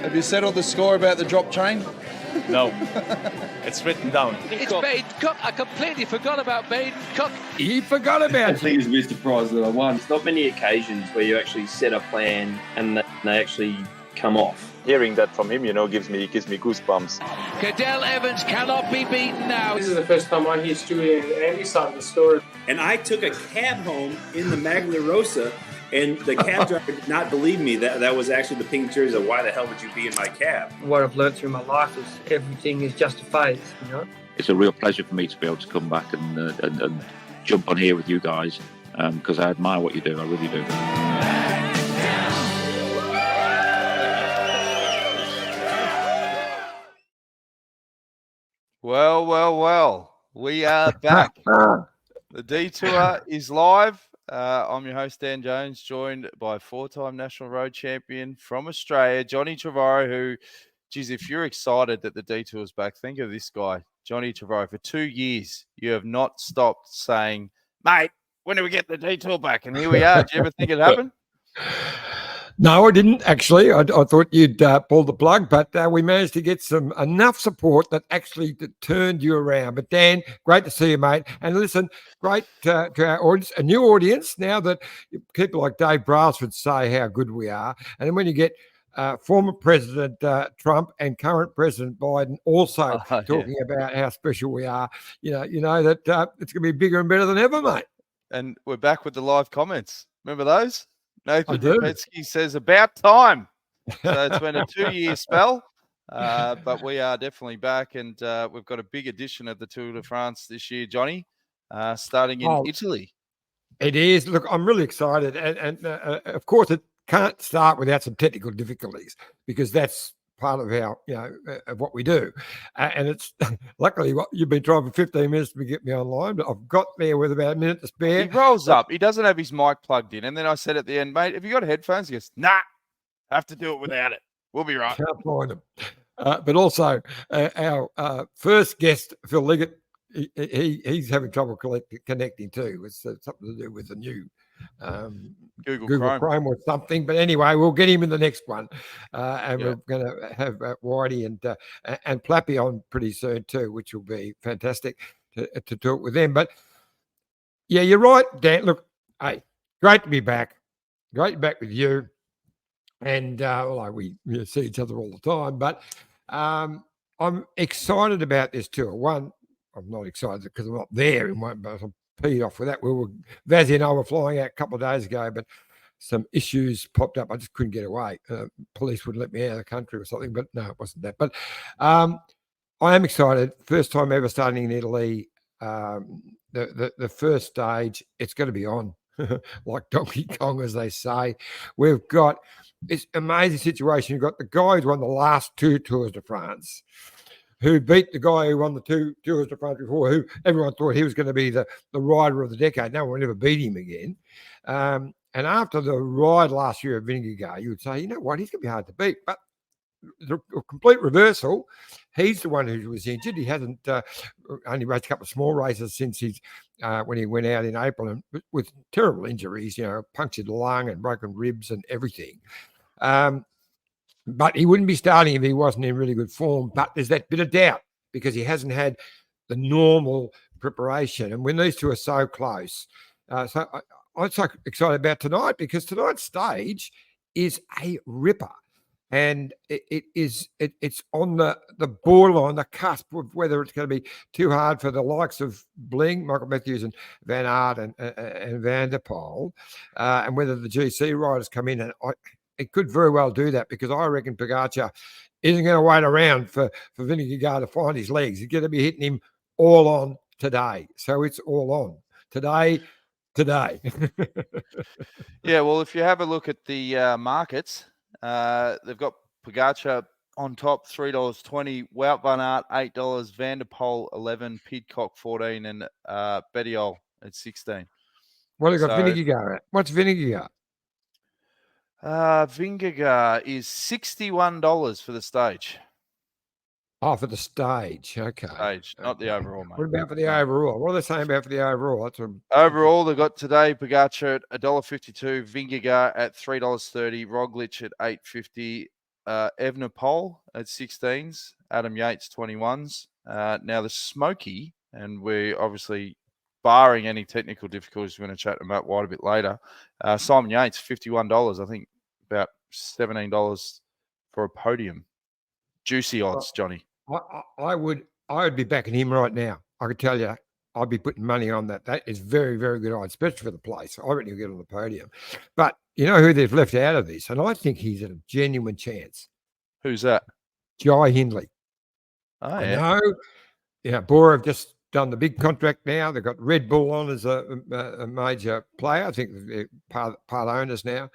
Have you settled the score about the drop chain? No. It's written down. It's Baden Cook. I completely forgot about Baden Cook. He forgot about I think it's a bit surprised that I won. There's not many occasions where you actually set a plan and they actually come off. Hearing that from him, gives me goosebumps. Cadell Evans cannot be beaten now. This is the first time I hear Stewie and Andy side of the story. And I took a cab home in the Magna Rosa, and the cab driver did not believe me. That was actually the pink jersey. Why the hell would you be in my cab? What I've learned through my life is everything is just a phase, It's a real pleasure for me to be able to come back and jump on here with you guys because I admire what you do. I really do. Well, we are back. The Detour is live. I'm your host, Dan Jones, joined by four-time National Road Champion from Australia, Johnny Trevorrow, who, geez, if you're excited that the Detour is back, think of this guy, Johnny Trevorrow. For 2 years, you have not stopped saying, mate, when do we get the Detour back? And here we are. Did you ever think it'd happen? No, I didn't actually. I thought you'd pull the plug, but we managed to get enough support that actually turned you around. But Dan, great to see you, mate. And listen, great to our audience, a new audience now that people like Dave Brailsford say how good we are. And then when you get former President Trump and current President Biden also talking about how special we are, you know that it's going to be bigger and better than ever, mate. And we're back with the live comments. Remember those? Nathan do. Lipetsky says, about time. So it's been a 2-year spell, but we are definitely back, and we've got a big edition of the Tour de France this year, Johnny, starting in Italy. It is. Look, I'm really excited. And of course, it can't start without some technical difficulties because that's part of how, of what we do. And it's luckily you've been trying for 15 minutes to get me online, but I've got there with about a minute to spare. He rolls up. He doesn't have his mic plugged in. And then I said at the end, mate, have you got headphones? He goes, nah, have to do it without it. We'll be right. Can't find them. But also our first guest, Phil Liggett, he's having trouble connecting too. It's something to do with the new Google Chrome or something. But anyway, we'll get him in the next one. And we're going to have Whitey and Plappy on pretty soon too, which will be fantastic to talk with them. But yeah, you're right, Dan. Look, hey, great to be back. Great to be back with you. And we see each other all the time. But I'm excited about this tour. One, I'm not excited because I'm not there in one, but I'm peed off with that. Vazzy and I were flying out a couple of days ago, but some issues popped up. I just couldn't get away. Police wouldn't let me out of the country or something, but no, it wasn't that. But I am excited. First time ever starting in Italy. The first stage, it's going to be on like Donkey Kong, as they say. We've got this amazing situation. You've got the guy who's won the last 2 Tours de France, who beat the guy who won the 2 Tours de France before, who everyone thought he was going to be the rider of the decade. No one ever beat him again. And after the ride last year at Vingegaard, you would say, you know what, he's going to be hard to beat. But the complete reversal, he's the one who was injured. He hasn't only raced a couple of small races since when he went out in April, and with terrible injuries, punctured lung and broken ribs and everything. But he wouldn't be starting if he wasn't in really good form. But there's that bit of doubt because he hasn't had the normal preparation. And when these two are so close, so I'm so excited about tonight because tonight's stage is a ripper. And it's on the borderline, the cusp of whether it's going to be too hard for the likes of Bling, Michael Matthews and Van Aert and Van der Poel, and whether the GC riders come in. And it could very well do that because I reckon Pogacar isn't going to wait around for Vingegaard to find his legs. He's going to be hitting him all on today. So it's all on today. Yeah, well, if you have a look at the markets, they've got Pogacar on top, $3.20, Wout van Aert, $8, Van der Poel, $11, Pidcock, $14, and Bettiol at $16. What have you got Vingegaard at? What's Vingegaard? Vingegaard is $61 for the stage. Oh, for the stage. Okay. Stage, not the overall, mate. What about for the overall? What are they saying about for the overall? Overall, they've got today Pogacar at $1.52, Vingegaard at $3.30, Roglic at $8.50, Evner Pole at 16s, Adam Yates 21s. Now the Smoky, and we're obviously barring any technical difficulties, we're going to chat to Matt White a bit later. Simon Yates, $51. I think about $17 for a podium. Juicy odds, Johnny. I would be backing him right now. I could tell you, I'd be putting money on that. That is very, very good odds, especially for the place. I reckon he'll get on the podium. But you know who they've left out of this? And I think he's a genuine chance. Who's that? Jai Hindley. Oh, I yeah. know. Yeah, Bora have just done the big contract now. They've got Red Bull on as a major player. I think they're part owners now.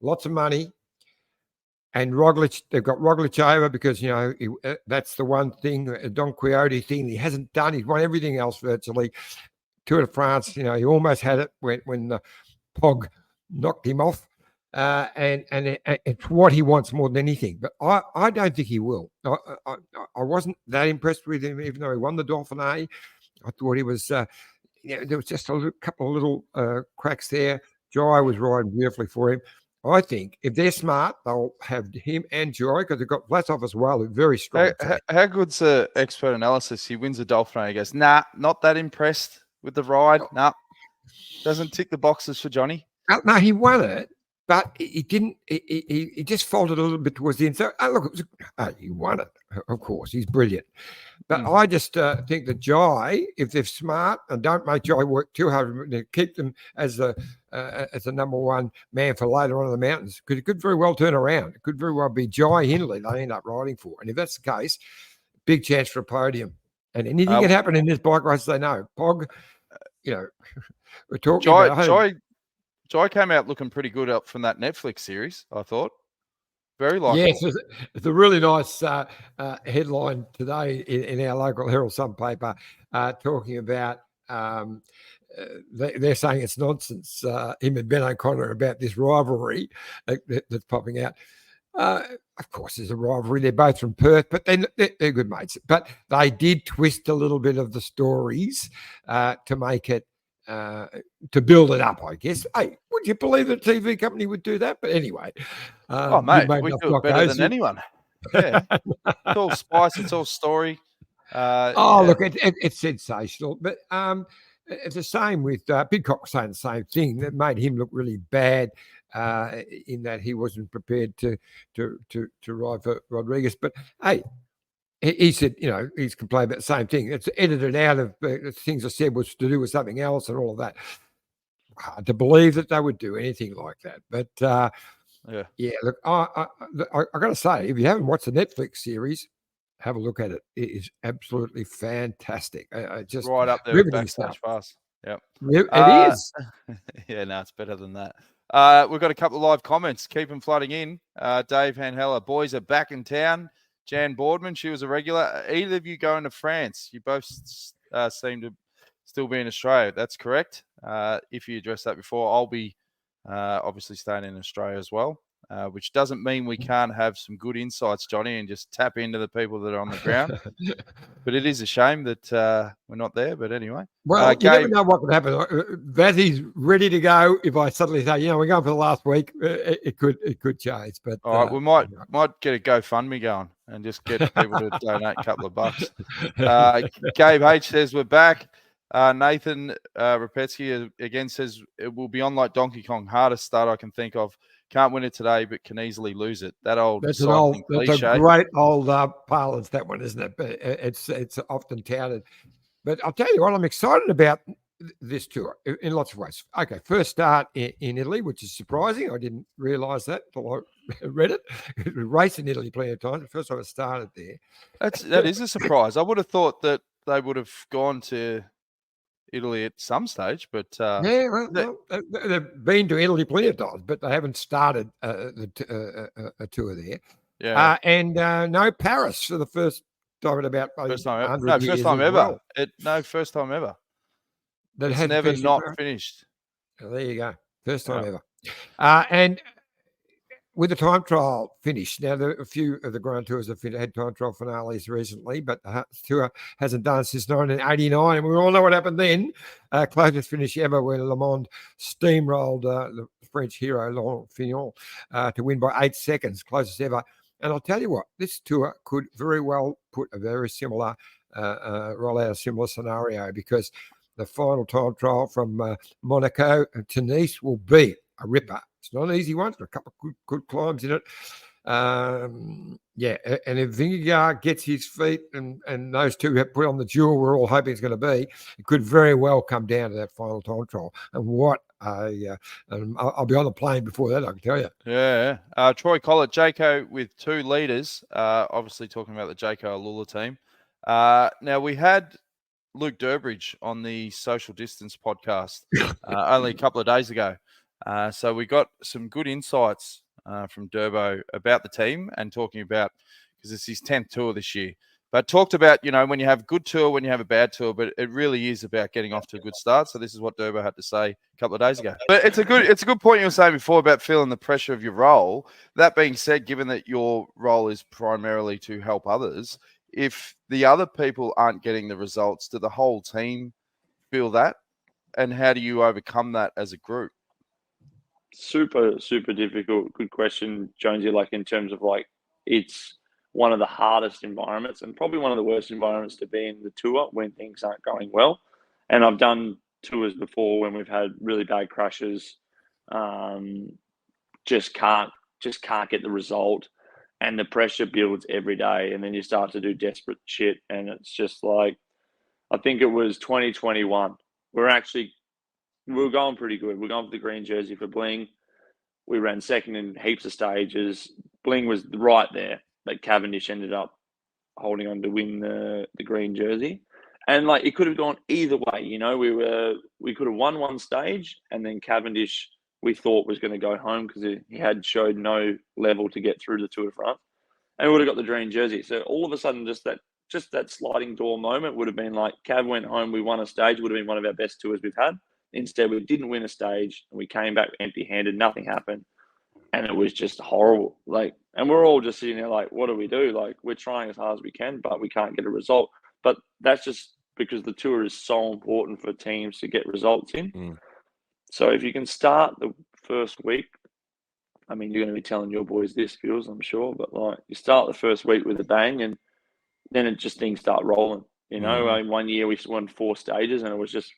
Lots of money. And Roglic, they've got Roglic over because, you know, that's the one thing, Don Quixote thing he hasn't done. He's won everything else virtually. Tour de France, you know, he almost had it when the Pog knocked him off. And it's what he wants more than anything. But I don't think he will. I wasn't that impressed with him, even though he won the Dauphiné. I thought he was, there was just a couple of little cracks there. Jai was riding beautifully for him. I think if they're smart, they'll have him and Jai because they've got Vlasov as well, very strong. How good's the expert analysis? He wins the Dauphiné. He goes, nah, not that impressed with the ride. Nah, doesn't tick the boxes for Johnny. No, he won it, but he didn't. He just faltered a little bit towards the end. So look, he won it. Of course, he's brilliant. But I just think that Jai, if they're smart and don't make Jai work too hard, to keep them as a number one man for later on in the mountains, because it could very well turn around. It could very well be Jai Hindley they end up riding for. And if that's the case, big chance for a podium. And anything can happen in this bike race, they know. Pog, you know, we're talking about... Jai came out looking pretty good up from that Netflix series, I thought. Very likely. Yes, it's a really nice headline today in our local Herald Sun paper talking about they're saying it's nonsense, him and Ben O'Connor, about this rivalry that's popping out. Of course, there's a rivalry. They're both from Perth, but they're good mates. But they did twist a little bit of the stories to make it, to build it up, I guess. Hey, would you believe the TV company would do that? But anyway. Mate, we do it better than anyone. Yeah. It's all spice. It's all story. Look, it's sensational. But it's the same with Pidcock saying the same thing. That made him look really bad in that he wasn't prepared to ride for Rodriguez. But, hey, he said, you know, he's complained about the same thing. It's edited out of things I said was to do with something else and all of that. Hard to believe that they would do anything like that. But, yeah, look, I got to say, if you haven't watched the Netflix series, have a look at it. It is absolutely fantastic. Just right up there with Backstage Pass. Yep. It is. Yeah, no, it's better than that. We've got a couple of live comments. Keep them flooding in. Dave Hanheller, boys are back in town. Jan Boardman, she was a regular. Either of you going to France? You both seem to still be in Australia. That's correct. If you addressed that before, I'll be obviously staying in Australia as well, which doesn't mean we can't have some good insights, Johnny, and just tap into the people that are on the ground. But it is a shame that we're not there. But anyway. Well, you never know what could happen. Vazzy's ready to go. If I suddenly say, you know, we're going for the last week, it could change. But all right, we might get a GoFundMe going and just get people to donate a couple of bucks. Gabe H says we're back. Nathan Rapetsky again says it will be on like Donkey Kong. Hardest start I can think of. Can't win it today, but can easily lose it. That's a great old parlance, that one, isn't it? But it's often touted. But I'll tell you what, I'm excited about this tour in lots of ways. Okay, first start in Italy, which is surprising. I didn't realise that until I read it. We raced in Italy plenty of times. The first time I started there. That is a surprise. I would have thought that they would have gone to Italy at some stage, but they've been to Italy plenty of times, but they haven't started a tour there. Yeah, and no Paris for the first time in about first time ever. First time ever. That it's has never not finished. Well, there you go, first time ever. And with the time trial finished, now a few of the Grand Tours have had time trial finales recently, but the tour hasn't done since 1989, and we all know what happened then. Closest finish ever when Le Monde steamrolled the French hero Laurent Fignon to win by 8 seconds, closest ever. And I'll tell you what, this tour could very well put a very similar, roll out a similar scenario, because the final time trial from Monaco to Nice will be a ripper. It's not an easy one. There's a couple of good climbs in it. And if Vingegaard gets his feet and those two have put on the jewel we're all hoping it's going to be, it could very well come down to that final time trial. And what I'll be on the plane before that, I can tell you. Yeah. Troy Collett, Jayco with 2 leaders, obviously talking about the Jayco Alula team. Now, we had Luke Durbridge on the Social Distance podcast only a couple of days ago. So we got some good insights from Durbo about the team and talking about, because it's his 10th tour this year, but talked about, when you have a good tour, when you have a bad tour, but it really is about getting off to a good start. So this is what Durbo had to say a couple of days ago. But it's a good point you were saying before about feeling the pressure of your role. That being said, given that your role is primarily to help others, if the other people aren't getting the results, do the whole team feel that? And how do you overcome that as a group? Super, super difficult. Good question, Jonesy. Like, in terms of, like, it's one of the hardest environments and probably one of the worst environments to be in the tour when things aren't going well. And I've done tours before when we've had really bad crashes, just can't get the result, and the pressure builds every day, and then you start to do desperate shit, and it's just like, I think it was 2021. We were going pretty good. We're going for the green jersey for Bling. We ran second in heaps of stages. Bling was right there, but Cavendish ended up holding on to win the green jersey. And, like, it could have gone either way. We could have won one stage, and then Cavendish, we thought, was going to go home because he had showed no level to get through the Tour de France, and we would have got the green jersey. So all of a sudden, just that sliding door moment would have been like, Cav went home, we won a stage, would have been one of our best tours we've had. Instead, we didn't win a stage, and we came back empty-handed. Nothing happened, and it was just horrible. Like, and we're all just sitting there like, what do we do? Like, we're trying as hard as we can, but we can't get a result. But that's just because the tour is so important for teams to get results in. So if you can start the first week, I mean, you're going to be telling your boys this, Phils, I'm sure, but, like, you start the first week with a bang, and then things start rolling. One year we won 4 stages, and it was just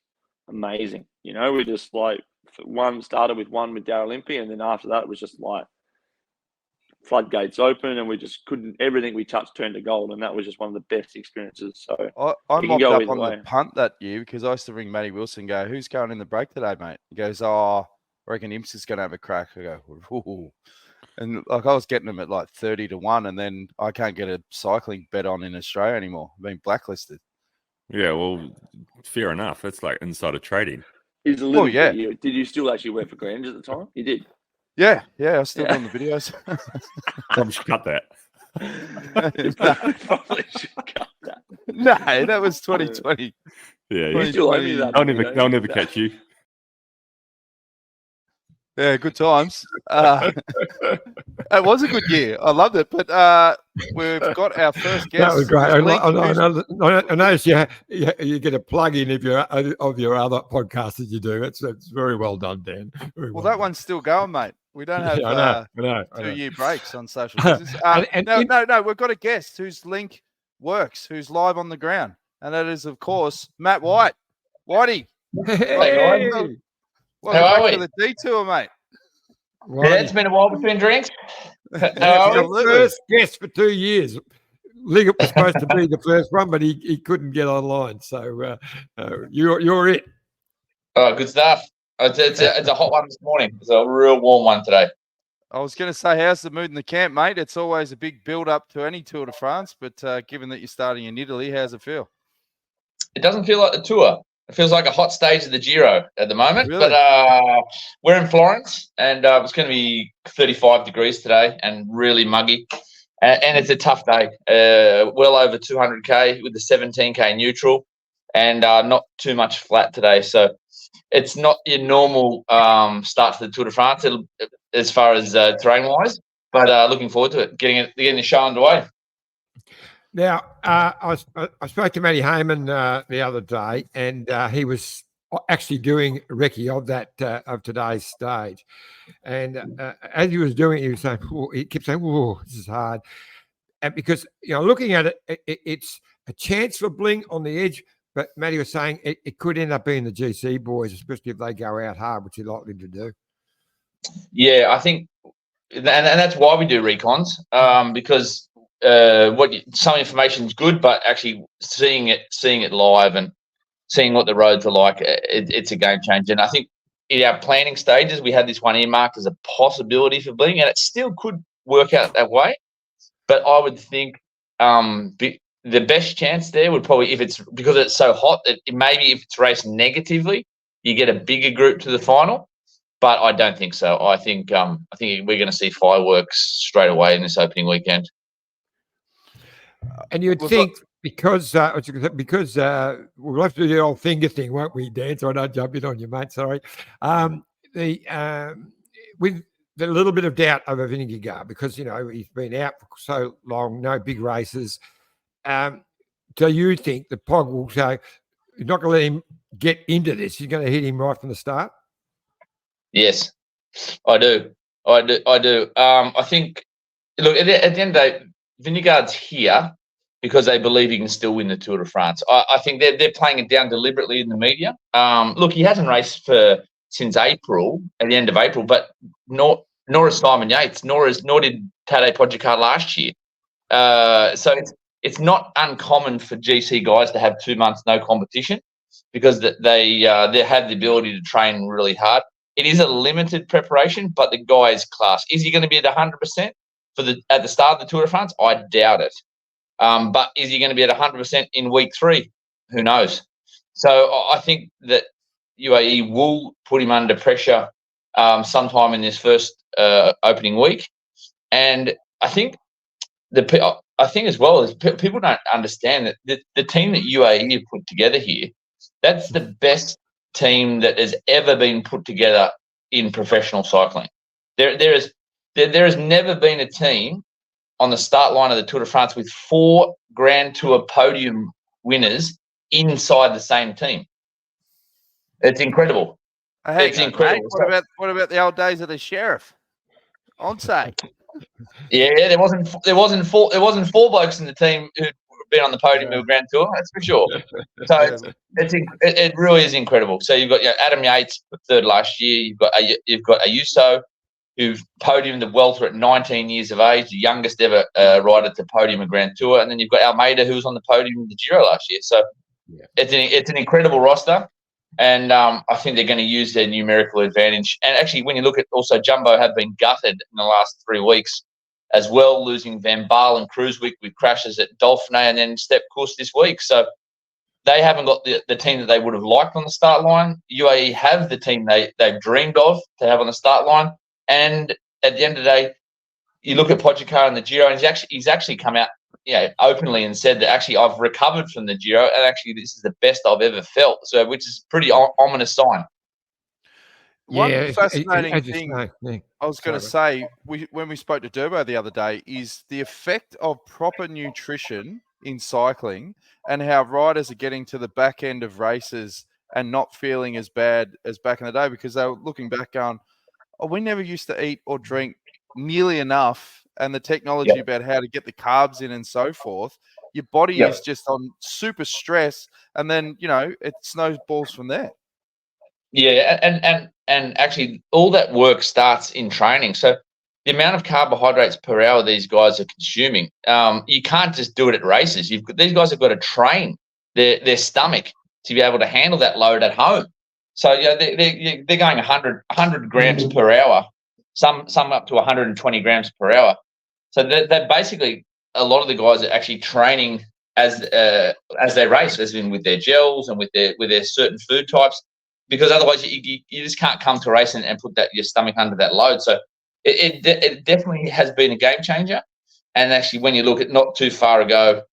amazing. We just, like, started with Darryl Impey, and then after that it was just like floodgates open, and we just couldn't, everything we touched turned to gold, and that was just one of the best experiences. So I mopped up on the punt that year because I used to ring Matty Wilson and go, who's going in the break today, mate? He goes, I reckon Imps is going to have a crack. I go, ooh. And, like, I was getting them at like 30-1, and then I can't get a cycling bet on in Australia anymore. I've been blacklisted. Yeah, well, fair enough. It's like insider trading. It's a little bit. Did you still actually work for Grange at the time? You did? Yeah, I was still doing the videos. Probably should cut that. Probably should cut that. No, that was 2020. Yeah, you still owe me that. They'll never catch you. Yeah, good times. It was a good year. I loved it. But we've got our first guest. That was great. I noticed you get a plug in of your other podcasts that you do. It's very well done, Dan. Well, that one's still going, mate. We don't have I know. 2-year breaks on social business. No, we've got a guest whose link works, who's live on the ground. And that is, of course, Matt White. Whitey. Hey. Welcome back to the detour, mate. Yeah, it's been a while between drinks. The first guest for 2 years. Liggett was supposed to be the first one, but he couldn't get online. So you're it. Oh, good stuff. It's a hot one this morning. It's a real warm one today. I was going to say, how's the mood in the camp, mate? It's always a big build-up to any Tour de France, but given that you're starting in Italy, how's it feel? It doesn't feel like the Tour. It feels like a hot stage of the Giro at the moment. Really? But we're in Florence, and it's going to be 35 degrees today and really muggy. And it's a tough day. Well over 200K with the 17K neutral, and not too much flat today. So it's not your normal start to the Tour de France as far as terrain-wise, but looking forward to it, getting the show underway. Now, I spoke to Matty Hayman the other day, and he was actually doing recce of that of today's stage. And as he was doing it, he was saying, he kept saying, "Whoa, this is hard." And because looking at it, it's a chance for Bling on the edge. But Matty was saying it could end up being the GC boys, especially if they go out hard, which they're likely to do. Yeah, I think, and that's why we do recons, because some information is good, but actually seeing it live and seeing what the roads are like, it's a game changer. And I think in our planning stages, we had this one earmarked as a possibility for Bling, and it still could work out that way. But I would think the best chance there would probably, if it's because it's so hot, that maybe if it's raced negatively, you get a bigger group to the final. But I don't think so. I think we're going to see fireworks straight away in this opening weekend. And you'd think because we'll have to do the old finger thing, won't we, Dan? So I don't jump in on you, mate. Sorry. With the little bit of doubt over Vinegar because he's been out for so long, no big races. Do you think the Pog will say he's not going to let him get into this? He's going to hit him right from the start. Yes, I do. I think, look, at the end of the day, Vingegaard's here because they believe he can still win the Tour de France. I think they're playing it down deliberately in the media. Look, he hasn't raced since April, at the end of April, but nor is Simon Yates, nor did Tadej Pogacar last year. So it's not uncommon for GC guys to have 2 months no competition because they have the ability to train really hard. It is a limited preparation, but the guy is class. Is he going to be at 100% at the start of the Tour de France? I doubt it. But is he going to be at 100% in week 3? Who knows? So I think that UAE will put him under pressure sometime in this first opening week, and I think as well is people don't understand that the team that UAE have put together here, that's the best team that has ever been put together in professional cycling. There has never been a team on the start line of the Tour de France with 4 Grand Tour podium winners inside the same team. It's incredible. It's incredible. Mate, what about the old days of the Sheriff? On say. Yeah, there wasn't four blokes in the team who'd been on the podium of a Grand Tour. That's for sure. So it really is incredible. So you've got Adam Yates, 3rd last year. You've got Ayuso, who podiumed the Welter at 19 years of age, the youngest ever rider to podium a Grand Tour, and then you've got Almeida, who was on the podium of the Giro last year. So it's an incredible roster. And I think they're going to use their numerical advantage. And actually, when you look at also Jumbo have been gutted in the last 3 weeks as well, losing Van Baal and Kruijswijk with crashes at Dauphiné and then Step Course this week. So they haven't got the team that they would have liked on the start line. UAE have the team they've dreamed of to have on the start line. And at the end of the day, you look at Pogacar and the Giro, and he's actually come out openly and said that actually I've recovered from the Giro and actually this is the best I've ever felt. So, which is a pretty ominous sign. One fascinating thing I was going to say, when we spoke to Durbo the other day, is the effect of proper nutrition in cycling and how riders are getting to the back end of races and not feeling as bad as back in the day because they were looking back going, we never used to eat or drink nearly enough, and the technology about how to get the carbs in and so forth, your body is just on super stress, and then it snowballs from there. Yeah, and actually all that work starts in training. So the amount of carbohydrates per hour these guys are consuming, you can't just do it at races. These guys have got to train their stomach to be able to handle that load at home. So they're going 100 grams per hour, some up to 120 grams per hour. So they're basically, a lot of the guys are actually training as they race, as in with their gels and with their certain food types, because otherwise you just can't come to a race and put your stomach under that load. So it definitely has been a game changer. And actually, when you look at not too far ago,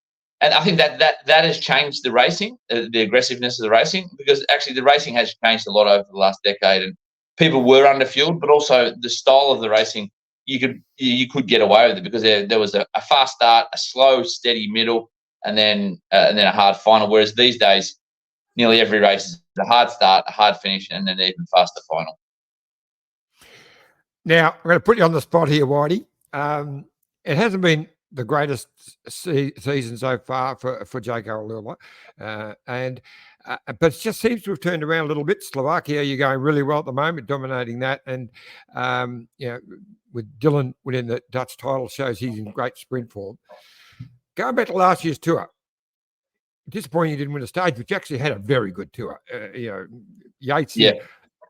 and I think that has changed the racing, the aggressiveness of the racing, because actually the racing has changed a lot over the last decade, and people were underfueled, but also the style of the racing, you could get away with it because there was a fast start, a slow, steady middle, and then a hard final. Whereas these days, nearly every race is a hard start, a hard finish, and an even faster final. Now, I'm going to put you on the spot here, Whitey. It hasn't been the greatest season so far for Jake O'Leary, but it just seems to have turned around a little bit. Slovakia, you're going really well at the moment, dominating that, and with Dylan winning the Dutch title shows he's in great sprint form. Going back to last year's tour, disappointing you didn't win a stage, but you actually had a very good tour. Yates,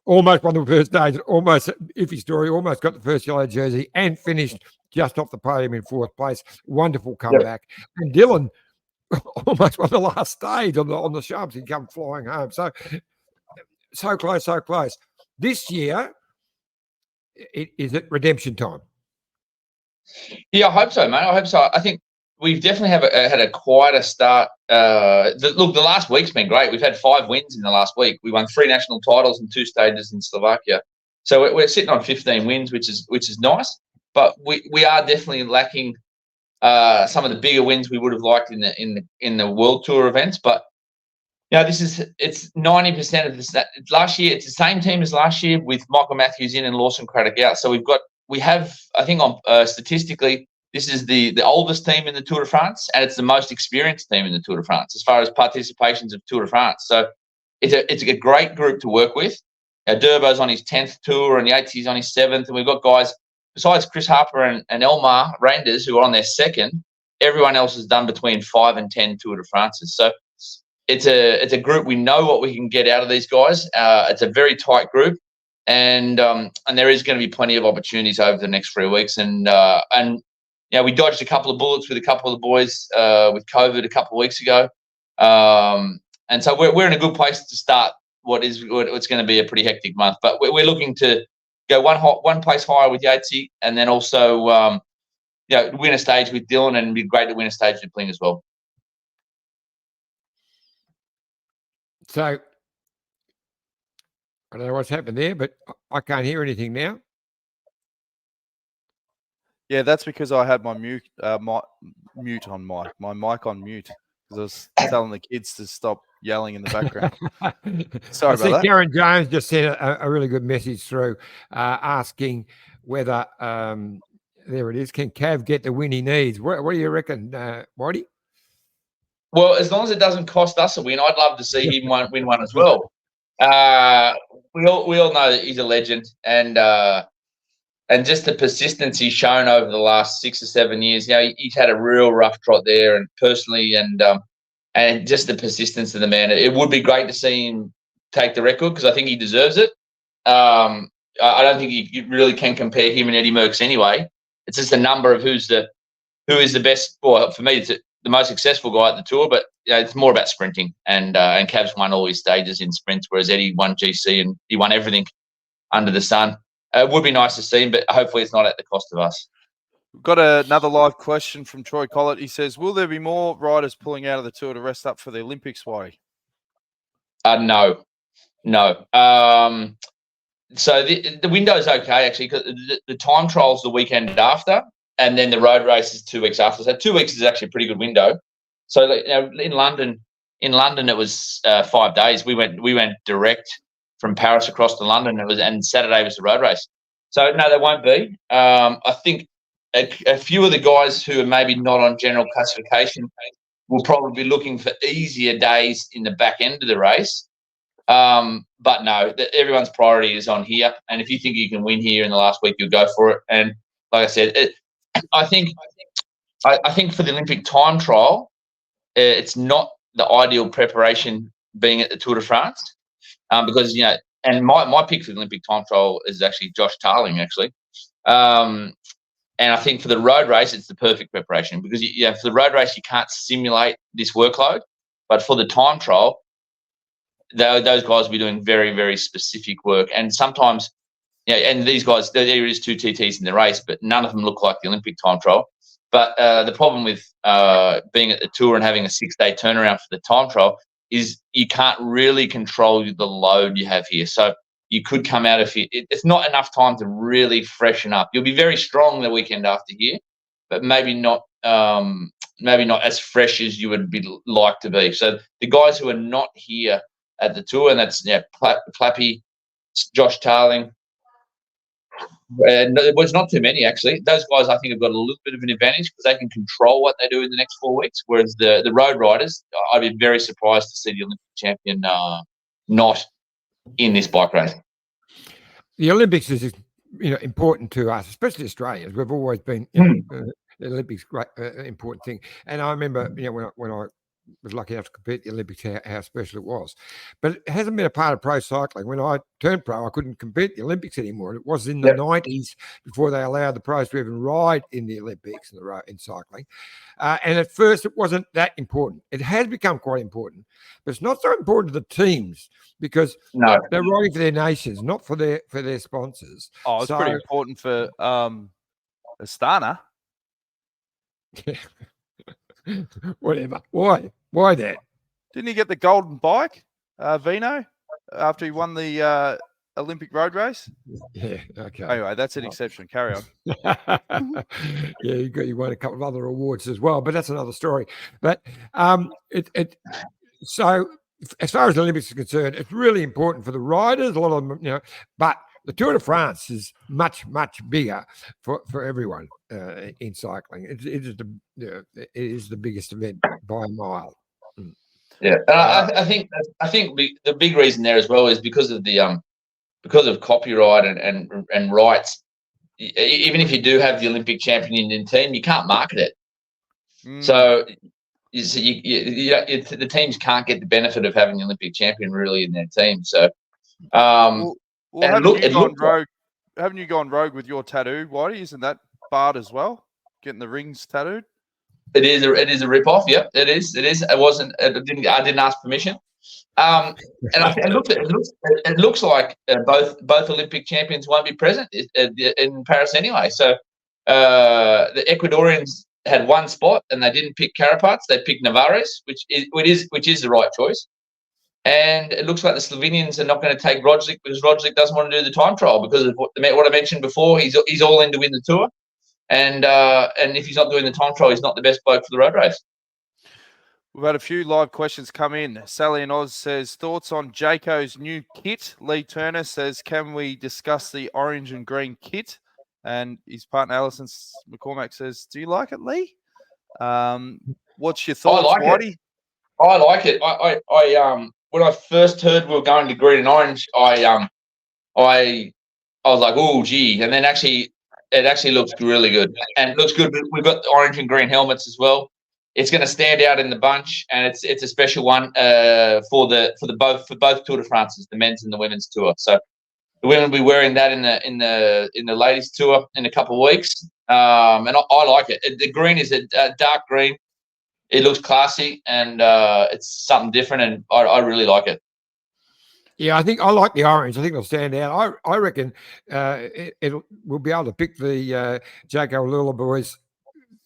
almost won the first stage, almost iffy story, almost got the first yellow jersey and finished just off the podium in 4th place. Wonderful comeback. And Dylan almost won the last stage on the sharps. He'd come flying home. So close, so close. This year, is it redemption time? Yeah, I hope so, mate. I hope so. I think we've definitely had a quieter start. The last week's been great. We've had 5 wins in the last week. We won 3 national titles and 2 stages in Slovakia. So we're sitting on 15 wins, which is nice. But we are definitely lacking some of the bigger wins we would have liked in the World Tour events. But it's 90% of this. Last year, it's the same team as last year with Michael Matthews in and Lawson Craddock out. So we have I think statistically, this is the oldest team in the Tour de France, and it's the most experienced team in the Tour de France as far as participations of Tour de France. So it's a great group to work with. Durbo's on his 10th tour, and Yates's on his 7th, and we've got guys besides Chris Harper and Elmar Reinders who are on their 2nd. Everyone else has done between 5 and 10 Tour de France's. So it's a group we know what we can get out of these guys. It's a very tight group, and there is going to be plenty of opportunities over the next 3 weeks. And we dodged a couple of bullets with a couple of the boys with COVID a couple of weeks ago, and so we're in a good place to start what's going to be a pretty hectic month. But we're looking to go one place higher with Yatesy, and then also win a stage with Dylan, and it'd be great to win a stage with Pling as well. So I don't know what's happened there, but I can't hear anything now. Yeah, that's because I had my mic on mute because I was telling the kids to stop yelling in the background. Sorry about that. Karen Jones just sent a really good message through asking whether there it is. Can Cav get the win he needs? What do you reckon, Whitey? Well, as long as it doesn't cost us a win, I'd love to see him win one as well. We all know that he's a legend, and just the persistence he's shown over the last 6 or 7 years. He's had a real rough trot there, and personally, and just the persistence of the man. It would be great to see him take the record because I think he deserves it. I don't think you really can compare him and Eddie Merckx anyway. It's just a number of who is the best. Well, for me, it's the most successful guy at the tour, but it's more about sprinting. And Cav's won all his stages in sprints, whereas Eddie won GC and he won everything under the sun. It would be nice to see him, but hopefully it's not at the cost of us. We've got another live question from Troy Collett. He says, will there be more riders pulling out of the tour to rest up for the Olympics, Whitey? No. So the window's okay, actually, because the time trial's the weekend after, and then the road race is 2 weeks after. So 2 weeks is actually a pretty good window. So in London it was 5 days. We went direct from Paris across to London. And Saturday was the road race. So no, there won't be. I think a few of the guys who are maybe not on general classification will probably be looking for easier days in the back end of the race. But no, everyone's priority is on here. And if you think you can win here in the last week, you'll go for it. And like I said, I think for the Olympic time trial, it's not the ideal preparation being at the Tour de France, because and my pick for the Olympic time trial is actually Josh Tarling, actually. And I think for the road race, it's the perfect preparation because for the road race you can't simulate this workload, but for the time trial, those guys will be doing very, very specific work. And sometimes, and these guys, there is 2 TTs in the race, but none of them look like the Olympic time trial. But the problem with being at the tour and having a 6-day turnaround for the time trial is you can't really control the load you have here. So you could come out it's not enough time to really freshen up. You'll be very strong the weekend after here, but maybe not as fresh as you would like to be. So the guys who are not here at the tour, and that's Plappy, Josh Tarling. And there's not too many, actually. Those guys, I think, have got a little bit of an advantage because they can control what they do in the next 4 weeks, whereas the road riders, I'd be very surprised to see the Olympic champion not in this bike race. The Olympics is important to us, especially Australians. We've always been the Olympics great important thing. And I remember when I was lucky enough to compete at the Olympics, how special it was. But it hasn't been a part of pro cycling. When I turned pro, I couldn't compete at the Olympics anymore. It was in the 90s before they allowed the pros to even ride in the Olympics in cycling. And at first, it wasn't that important. It has become quite important, but it's not so important to the teams because they're riding for their nations, not for their sponsors. Oh, it's pretty important for Astana. Whatever. Why that? Didn't he get the golden bike, Vino, after he won the Olympic road race? Yeah. Okay. Anyway, that's an exception. Carry on. Yeah, you won a couple of other awards as well, but that's another story. But so as far as the Olympics is concerned, it's really important for the riders. A lot of them, but the Tour de France is much bigger for everyone in cycling. It is the biggest event by a mile. Yeah, I think the big reason there as well is because of copyright and rights. Even if you do have the Olympic champion in the team, you can't market it. So the teams can't get the benefit of having the Olympic champion really in their team. So. Haven't you gone rogue with your tattoo, Whitey? Isn't that barred as well? Getting the rings tattooed? It is a rip-off. Yep, it is. It wasn't. I didn't ask permission. And it looks like both Olympic champions won't be present in Paris anyway. So the Ecuadorians had one spot and they didn't pick Carapaz. They picked Navarez, which is the right choice. And it looks like the Slovenians are not going to take Roglic because Roglic doesn't want to do the time trial because of what I mentioned before. He's all in to win the Tour, and if he's not doing the time trial, he's not the best bloke for the road race. We've had a few live questions come in. Sally in Oz says, thoughts on Jayco's new kit? Lee Turner says, can we discuss the orange and green kit? And his partner Alison McCormack says, do you like it, Lee? What's your thoughts, Whitey? I like it. I when I first heard we were going to green and orange, I was like, oh gee, and then it actually looks really good, and it looks good. We've got the orange and green helmets as well. It's going to stand out in the bunch, and it's a special one for both Tour de France's, the men's and the women's tour. So the women will be wearing that in the ladies tour in a couple of weeks, and I like it. The green is a dark green. It looks classy and it's something different, and I really like it. Yeah, I think I like the orange. I think it'll stand out. I reckon we'll be able to pick the Jayco Lula boys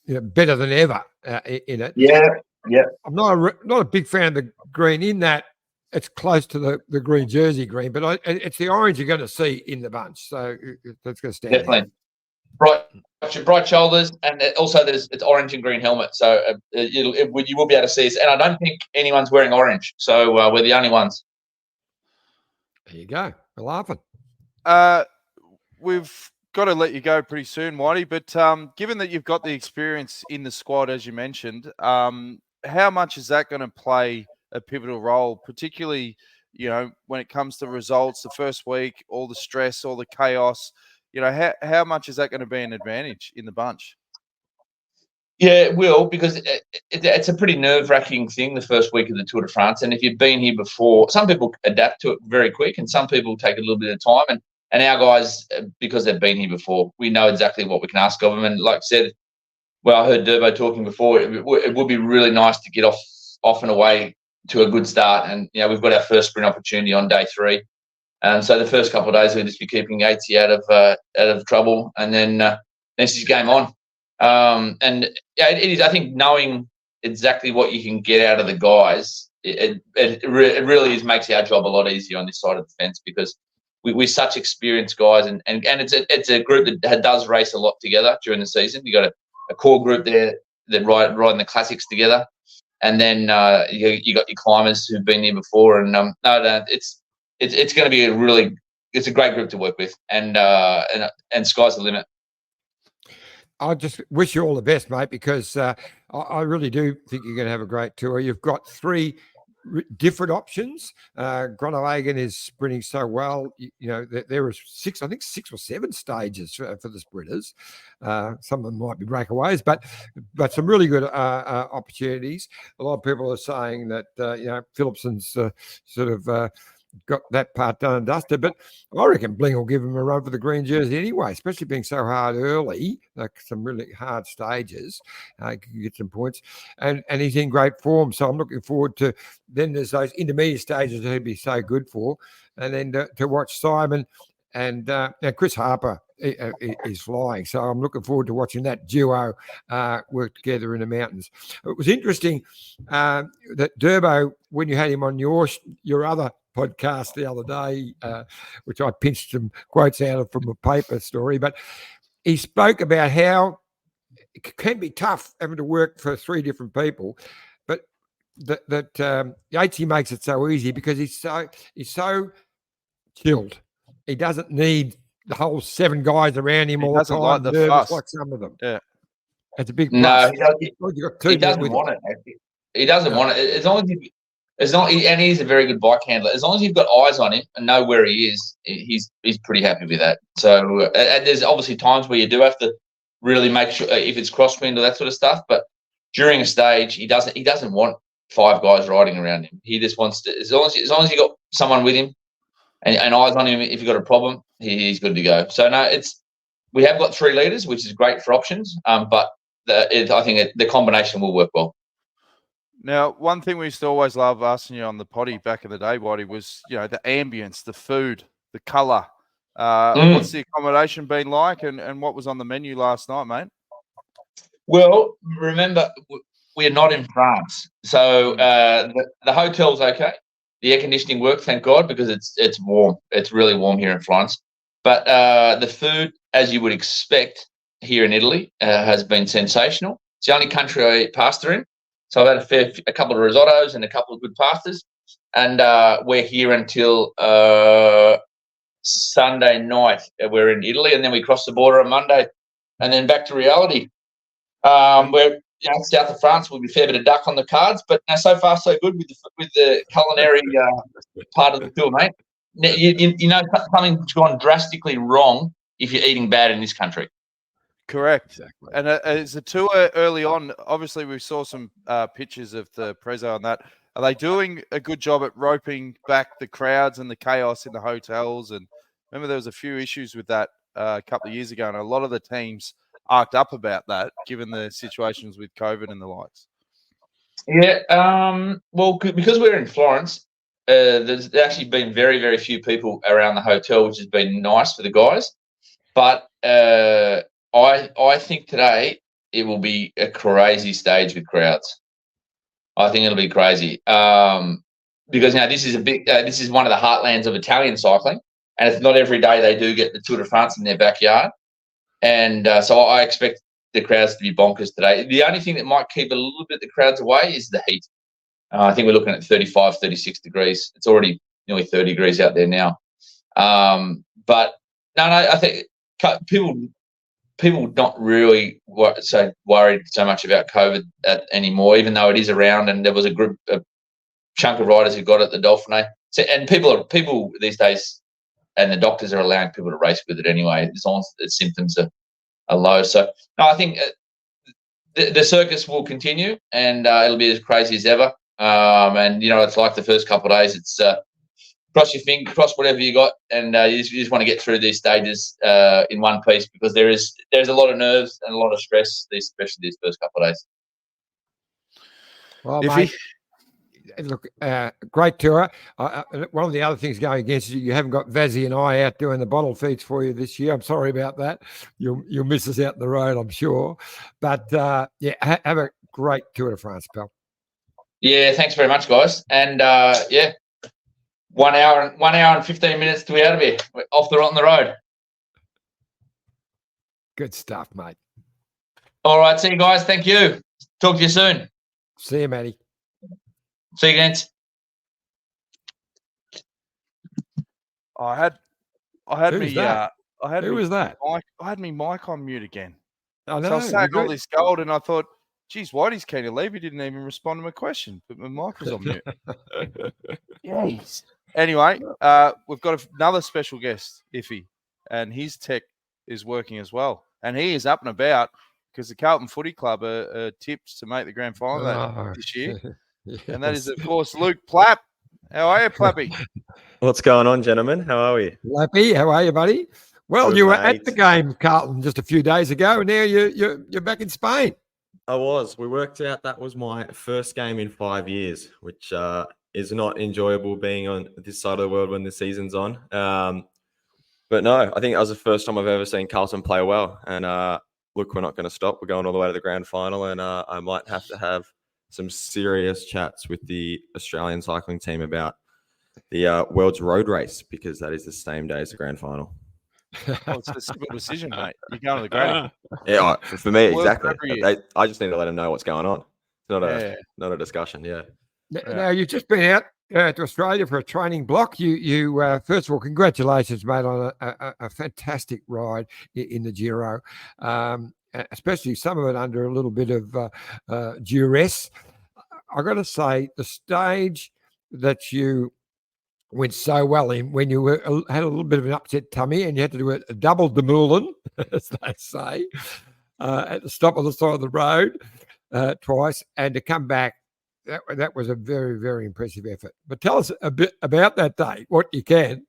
better than ever in it. Yeah. I'm not a big fan of the green in that it's close to the green jersey green, but it's the orange you're going to see in the bunch. So that's going to stand definitely. out. Bright shoulders, and also it's orange and green helmet, so you will be able to see us. And I don't think anyone's wearing orange, so we're the only ones. There you go. We're laughing. We've got to let you go pretty soon, Whitey, but given that you've got the experience in the squad, as you mentioned, how much is that going to play a pivotal role, particularly when it comes to results, the first week, all the stress, all the chaos? How much is that going to be an advantage in the bunch? Yeah, it will, because it's a pretty nerve-wracking thing, the first week of the Tour de France. And if you've been here before, some people adapt to it very quick and some people take a little bit of time. And our guys, because they've been here before, we know exactly what we can ask of them. And like I said, I heard Durbo talking before, it would be really nice to get off and away to a good start. And, we've got our first sprint opportunity on day 3. And so the first couple of days we'll just be keeping Yatesy out of trouble, and then next is game on. And it is. I think knowing exactly what you can get out of the guys, it really makes our job a lot easier on this side of the fence, because we're such experienced guys, and it's a group that does race a lot together during the season. You got a core group there that riding the classics together. and then you got your climbers who've been there before. And no, it's going to be it's a great group to work with, and sky's the limit. I just wish you all the best, mate, because I really do think you're going to have a great tour. You've got 3 different options. Groenewegen is sprinting so well. There are 6 or 7 stages for the sprinters. Some of them might be breakaways, but some really good opportunities. A lot of people are saying that Philipson's sort of got that part done and dusted, but I reckon Bling will give him a run for the green jersey anyway, especially being so hard early, like some really hard stages. He can get some points, and he's in great form. So I'm looking forward to, then there's those intermediate stages that he'd be so good for, and then to watch Simon and Chris Harper is flying. So I'm looking forward to watching that duo work together in the mountains. It was interesting that Durbo, when you had him on your other podcast the other day, which I pinched some quotes out of from a paper story, but he spoke about how it can be tough having to work for 3 different people, but that Yatesy makes it so easy because he's so chilled. He doesn't need the whole 7 guys around him all the time, like the nervous fuss. like some of them. Yeah, it's a big plus. No, he doesn't want it. Actually. He doesn't want it. As long and he's a very good bike handler. As long as you've got eyes on him and know where he is, he's pretty happy with that. So and there's obviously times where you do have to really make sure if it's crosswind or that sort of stuff. But during a stage, he doesn't want 5 guys riding around him. He just wants to, as long as you got someone with him and eyes on him. If you've got a problem, he's good to go. So no, we have got 3 leaders, which is great for options. But I think the combination will work well. Now, one thing we used to always love asking you on the potty back in the day, Whitey, was the ambience, the food, the colour. What's the accommodation been like, and what was on the menu last night, mate? Well, remember, we're not in France, so the hotel's okay. The air conditioning works, thank God, because it's warm. It's really warm here in Florence. But the food, as you would expect here in Italy, has been sensational. It's the only country I eat pasta in. So I've had a couple of risottos and a couple of good pastas. And we're here until Sunday night. We're in Italy, and then we cross the border on Monday, and then back to reality. We're south of France. We'll be a fair bit of duck on the cards, but so far so good with the culinary part of the tour, mate. You know, something's gone drastically wrong if you're eating bad in this country. Correct. Exactly. And as a tour early on, obviously we saw some pictures of the Prezzo on that. Are they doing a good job at roping back the crowds and the chaos in the hotels? And remember, there was a few issues with that a couple of years ago, and a lot of the teams arced up about that, given the situations with COVID and the likes. Yeah. Well, because we're in Florence, there's actually been very, very few people around the hotel, which has been nice for the guys. But I think today it will be a crazy stage with crowds. I think it'll be crazy because this is one of the heartlands of Italian cycling, and it's not every day they do get the Tour de France in their backyard, and so I expect the crowds to be bonkers today. The only thing that might keep a little bit the crowds away is the heat. I think we're looking at 35, 36 degrees. It's already nearly 30 degrees out there now. But no, I think people not really worried so much about COVID anymore, even though it is around, and there was a chunk of riders who got it at the Dauphiné. So, and people these days, and the doctors are allowing people to race with it anyway, as long as the symptoms are low. So no, I think the circus will continue, and it'll be as crazy as ever. And it's like the first couple of days. It's cross your finger, cross whatever you got, and you just want to get through these stages in one piece, because there's a lot of nerves and a lot of stress, especially these first couple of days. Well, mate, look, great tour. One of the other things going against you haven't got Vazzy and I out doing the bottle feeds for you this year. I'm sorry about that. You'll miss us out the road, I'm sure. But have a great Tour de France, pal. Yeah, thanks very much, guys. And 1 hour and 15 minutes to be out of here. We're on the road. Good stuff, mate. All right, see you guys. Thank you. Talk to you soon. See you, Matty. See you, gents. I had Who's me that? I had Who me was that? mic, I had me mic on mute again. I know. So I was saying you all good? this gold, and I thought, geez, Whitey's keen to leave. He didn't even respond to my question, but my mic was on mute. Jeez. Anyway, we've got another special guest, Iffy, and his tech is working as well. And he is up and about because the Carlton Footy Club are tipped to make the grand final this year. And that is, of course, Luke Plapp. How are you, Plappy? What's going on, gentlemen? How are we? Lappy, how are you, buddy? Well, Good, you were mate. at the game, Carlton, just a few days ago, and now you're back in Spain. I was. We worked out that was my first game in 5 years, which is not enjoyable being on this side of the world when the season's on. But no, I think that was the first time I've ever seen Carlton play well. And look, we're not going to stop. We're going all the way to the grand final, and I might have to have some serious chats with the Australian cycling team about the World's Road Race, because that is the same day as the grand final. Oh, it's a simple decision, mate. You're going to the grand. Yeah, for me, World exactly. I just need to let them know what's going on. It's not a discussion. Yeah. Now, you've just been out to Australia for a training block. You first of all, congratulations, mate, on a fantastic ride in the Giro, especially some of it under a little bit of duress. I got to say, the stage that you went so well in, when you had a little bit of an upset tummy and you had to do a double demoulen, as they say, at the stop on the side of the road twice, and to come back, that was a very, very impressive effort. But tell us a bit about that day, what you can.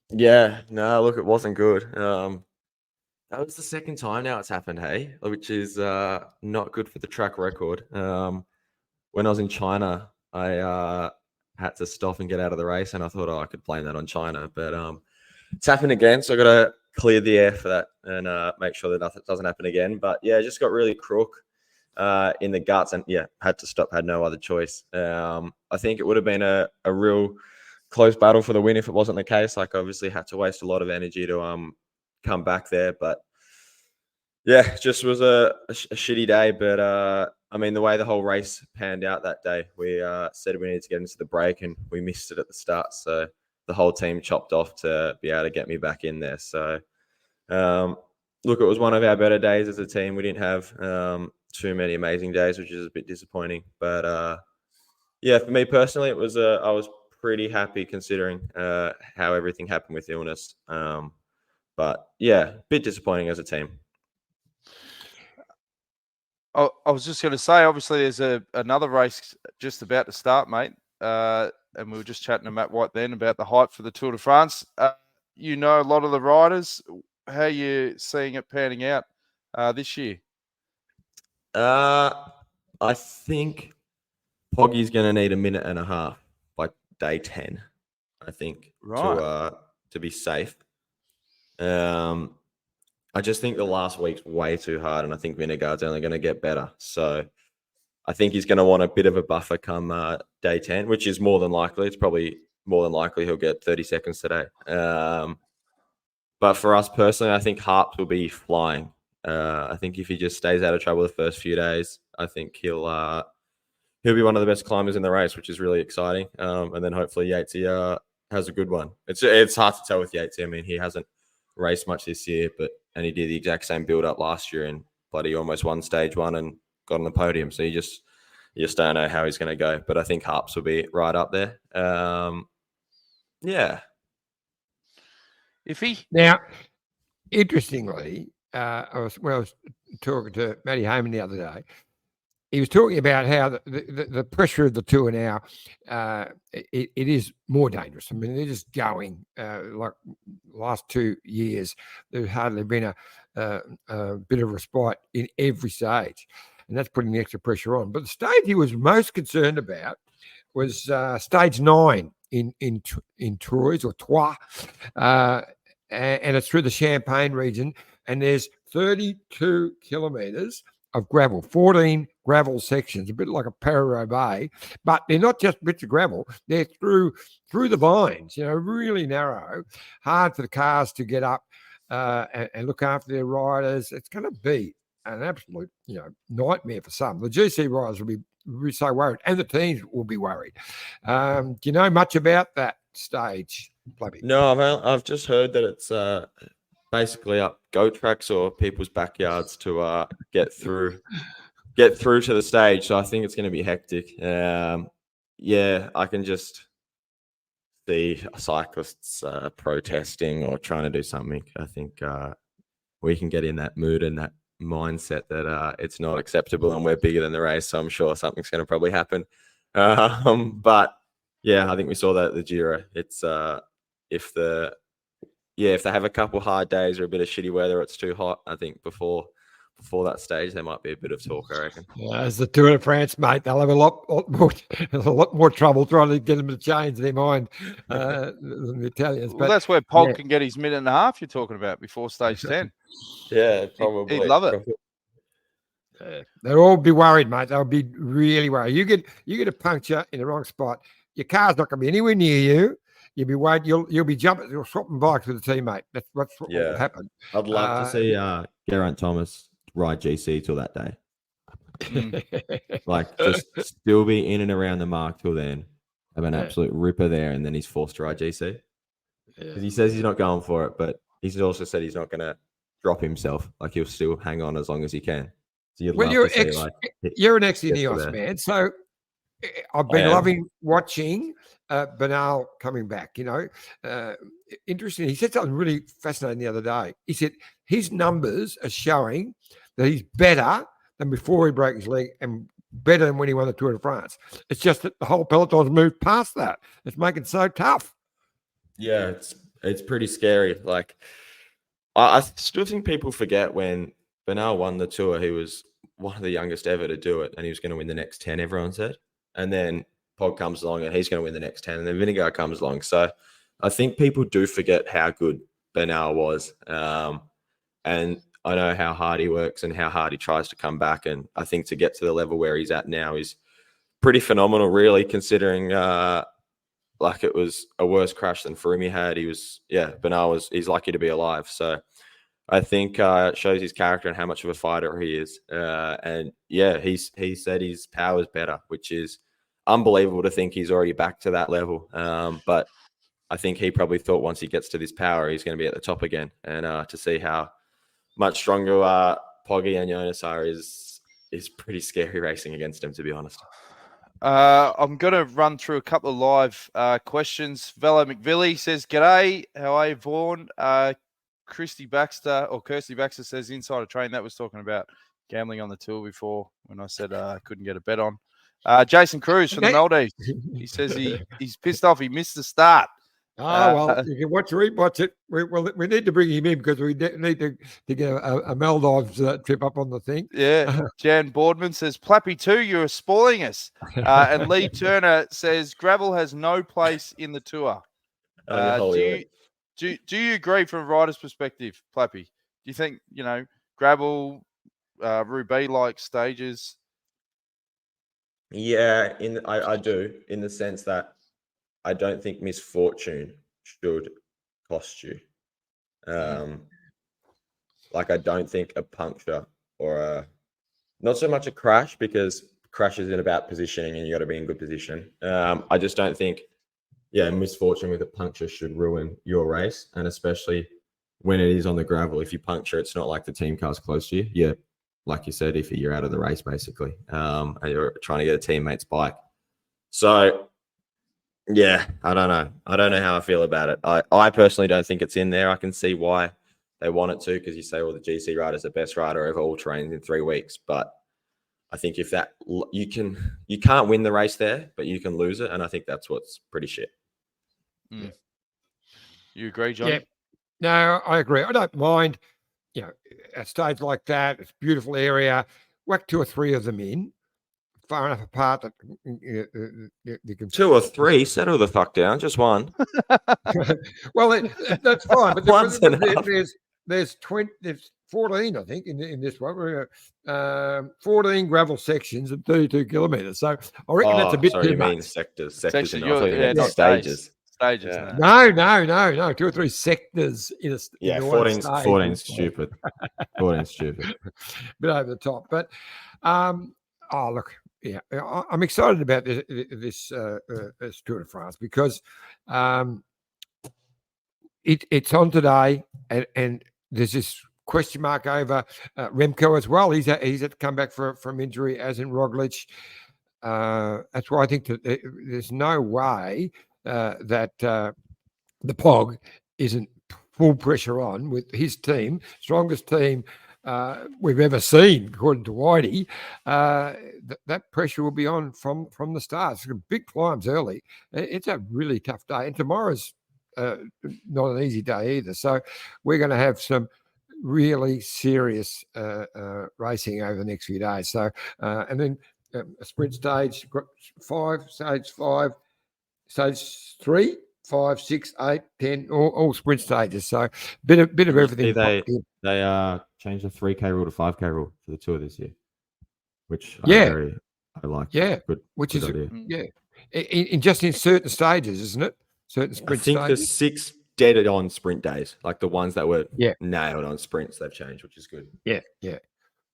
Yeah, no, look, it wasn't good. That was the second time now it's happened, hey, which is not good for the track record. When I was in China, I had to stop and get out of the race, and I thought, I could blame that on China, but it's happened again, so I got to clear the air for that and make sure that nothing doesn't happen again. But yeah, just got really crook in the guts, and yeah, had to stop, had no other choice. I think it would have been a real close battle for the win if it wasn't the case. Like, obviously had to waste a lot of energy to come back there, but yeah, just was a shitty day. But I mean, the way the whole race panned out that day, we said we needed to get into the break, and we missed it at the start. So the whole team chopped off to be able to get me back in there. So look, it was one of our better days as a team. We didn't have too many amazing days, which is a bit disappointing. But yeah, for me personally, it was I was pretty happy considering how everything happened with illness. But yeah, a bit disappointing as a team. I was just going to say, obviously, there's another race just about to start, mate. And we were just chatting to Matt White then about the hype for the Tour de France. You know a lot of the riders. How are you seeing it panning out this year? I think Poggy's going to need a minute and a half by day 10, I think, to be safe. I just think the last week's way too hard, and I think Vingegaard's only going to get better. So I think he's going to want a bit of a buffer come day 10, which is more than likely. It's probably more than likely he'll get 30 seconds today. But for us personally, I think Harps will be flying. I think if he just stays out of trouble the first few days, I think he'll be one of the best climbers in the race, which is really exciting. And then hopefully Yatesy has a good one. It's hard to tell with Yatesy. I mean, he hasn't raced much this year, and he did the exact same build up last year and bloody almost won stage one and got on the podium. So you just don't know how he's going to go. But I think Harps will be right up there. Yeah. Now, interestingly, I was talking to Matty Heyman the other day. He was talking about how the pressure of the Tour now, it is more dangerous. I mean, they're just going like last 2 years. There's hardly been a bit of respite in every stage, and that's putting the extra pressure on. But the stage he was most concerned about was stage 9 in Troyes or Troyes, and it's through the Champagne region, and there's 32 kilometres of gravel, 14 gravel sections, a bit like a Paris-Roubaix, but they're not just bits of gravel, they're through the vines, really narrow, hard for the cars to get up and look after their riders. It's going to be an absolute, nightmare for some. The GC riders will be so worried, and the teams will be worried. Do you know much about that stage, Plappy? No, I've just heard that it's basically up go tracks or people's backyards to get through to the stage. So I think it's going to be hectic. I can just see cyclists protesting or trying to do something. I think we can get in that mood and that mindset that it's not acceptable and we're bigger than the race. So I'm sure something's going to probably happen. But yeah, I think we saw that at the Giro. It's if they have a couple hard days or a bit of shitty weather, it's too hot. I think before that stage, there might be a bit of talk, I reckon. As the Tour de France, mate, they'll have a lot more trouble trying to get them to change their mind than the Italians. Well, that's where Pog can get his minute and a half you're talking about before stage 10. Yeah, probably. He'd love it. They'll all be worried, mate. They'll be really worried. You get a puncture in the wrong spot, your car's not going to be anywhere near you. You'll be worried. You'll be jumping. You'll swapping bikes with a teammate. That's what will happen. I'd love to see Geraint Thomas ride GC till that day. Like just still be in and around the mark till then. Have an absolute ripper there, and then he's forced to ride GC. Because he says he's not going for it, but he's also said he's not going to drop himself. Like he'll still hang on as long as he can. So you're an ex-Ineos man, so I've been loving watching Bernal coming back. Interesting. He said something really fascinating the other day. He said his numbers are showing that he's better than before he broke his leg and better than when he won the Tour de France. It's just that the whole peloton's moved past that. It's making it so tough. Yeah, it's pretty scary. Like I still think people forget when Bernal won the Tour, he was one of the youngest ever to do it, and he was going to win the next 10, everyone said. And then Pog comes along and he's going to win the next 10, and then Vinegar comes along. So I think people do forget how good Bernal was. And I know how hard he works and how hard he tries to come back. And I think to get to the level where he's at now is pretty phenomenal, really, considering like it was a worse crash than Froome had. Bernal he's lucky to be alive. So I think it shows his character and how much of a fighter he is. He said his power's better, which is unbelievable to think he's already back to that level. But I think he probably thought once he gets to this power, he's going to be at the top again. And to see how much stronger Poggy and Jonas are is pretty scary racing against him, to be honest. I'm going to run through a couple of live questions. Velo McVilly says, "G'day, how are you, Vaughan?" Kirsty Baxter says, "Insider Train." That was talking about gambling on the Tour before when I said I couldn't get a bet on. Jason Cruz from the Maldives. He says he's pissed off. He missed the start. You can watch it. We need to bring him in because we need to get a Maldives trip up on the thing. Yeah. Jan Boardman says, "Plappy 2, you're spoiling us." And Lee Turner says, "Gravel has no place in the Tour." Do you agree from a rider's perspective, Plappy? Do you think, gravel, Roubaix-like stages? Yeah, I do, in the sense that I don't think misfortune should cost you. Like I don't think a puncture or not so much a crash, because crash isn't about positioning and you got to be in good position. I just don't think misfortune with a puncture should ruin your race, and especially when it is on the gravel. If you puncture, it's not like the team car's close to you. Yeah, like you said, if you're out of the race basically, and you're trying to get a teammate's bike. So, yeah, I don't know. I don't know how I feel about it. I personally don't think it's in there. I can see why they want it to, because you say, well, the GC rider's the best rider of all trains in 3 weeks, but I think if that you can't win the race there, but you can lose it, and I think that's what's pretty shit. Mm. You agree, John? Yeah. No, I agree. I don't mind, a stage like that. It's a beautiful area. Whack 2 or 3 of them in, far enough apart that you can. 2 or 3, settle the fuck down. Just one. Well, that's fine. But One's enough. There's 14, I think, in this one. 14 gravel sections of 32 kilometres. So I reckon that's a bit too you much. mean sectors. Section, Not stages. Stages. Yeah. No. 2 or 3 sectors in a Yeah, in one 14 stage. 14 stupid. 14 stupid. Bit over the top. But look, yeah, I'm excited about this Tour de France because it's on today, and there's this question mark over Remco as well. He's had to come back from injury, as in Roglic. That's why I think that there's no way that the Pog isn't full pressure on with his team, strongest team we've ever seen, according to Whitey. That pressure will be on from the start. It's big climbs early. It's a really tough day, and tomorrow's not an easy day either. So we're going to have some really serious racing over the next few days. So and then a sprint stage, stage 5, stage 3, 5, 6, 8, 10, all sprint stages. So bit of everything. They changed the 3K rule to 5K rule for the tour this year, which I like. Yeah, good, which good is idea. in just in certain stages, isn't it? Certain sprint I think stages. there's 6 dead on sprint days, like the ones that were nailed on sprints. They've changed, which is good. Yeah,